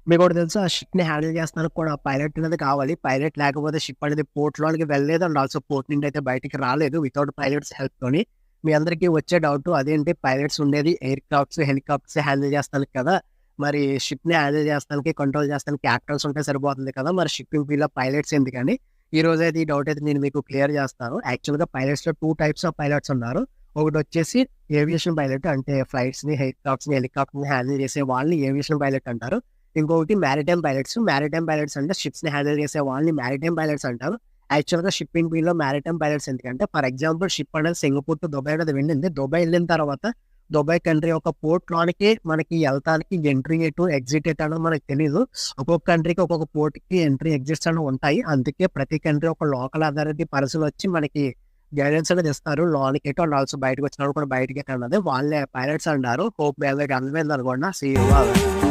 మీకోటి తెలుసా? ఆ షిప్‌ని హ్యాండిల్ చేస్తానికి కూడా పైలట్ అనేది కావాలి. పైలట్ లేకపోతే షిప్ అనేది పోర్ట్‌లోనికి వెళ్ళలేదు. అండ్ ఆల్సో పోర్ట్ నుండి అయితే బయటికి రాలేదు వితౌట్ పైలట్స్ హెల్ప్‌తోని. మీ అందరికీ వచ్చే డౌటు అదేంటి పైలట్స్ ఉండేది ఎయిర్ క్రాఫ్ట్స్, హెలికాప్టర్స్ హ్యాండిల్ చేస్తానికి కదా! మరి షిప్‌ని హ్యాండిల్ చేస్తానికి, కంట్రోల్ చేస్తానికి క్యాప్టెన్స్ ఉంటే సరిపోతుంది కదా! మరి షిప్పింగ్ ఫీల్డ్‌లో పైలట్స్ ఎందుకని? ఈరోజైతే ఈ డౌట్ అయితే నేను మీకు క్లియర్ చేస్తాను. యాక్చువల్‌గా పైలట్స్‌లో 2 టైప్స్ ఆఫ్ పైలట్స్ ఉన్నారు. ఒకటొచ్చేసి ఏవియేషన్ పైలట్ అంటే ఫ్లైట్స్‌ని, ఎయిర్‌క్రాఫ్ట్స్‌ని, హెలికాప్టర్‌ని హ్యాండిల్ చేసే వాళ్ళని ఏవియేషన్ పైలట్ అంటారు. ఇంకొకటి మారిటైమ్ పైలట్స్. మారిటైమ్ పైలట్స్ అంటే షిప్స్‌ని హ్యాండిల్ చేసే వాళ్ళని మారిటైమ్ పైలట్స్ అంటారు. యాక్చువల్‌గా షిప్పింగ్ ఫీల్డ్‌లో మారిటైమ్ పైలట్స్ ఎందుకంటే ఫర్ ఎగ్జాంపుల్ షిప్ అనేది సింగపూర్ టు దుబాయ్ అనేది వెళ్ళింది. దుబాయ్ ఎళ్ళిన తర్వాత దుబాయ్ కంట్రీ యొక్క పోర్ట్‌లోనికి మనకి ఎళ్తానికి ఎంట్రీ ఎటు, ఎగ్జిట్ ఎటు అనేది మనకు తెలీదు. ఒక్కొక్క కంట్రీకి ఒక్కొక్క పోర్ట్‌కి ఎంట్రీ, ఎగ్జిట్స్ అనేవి ఉంటాయి. అందుకే ప్రతి కంట్రీ ఒక లోకల్ అథారిటీ పర్సన్ వచ్చి మనకి గైడెన్స్ అనేది ఇస్తారు. లోనికి ఎటు అండ్ ఆల్సో బయటకి వచ్చినప్పుడు కూడా బయటికి ఎటు అన్నది వాళ్ళే పైలట్స్ అంటారు. హోప్ మీ అందరికి అర్థమైంది అనుకుంటున్నా. See you.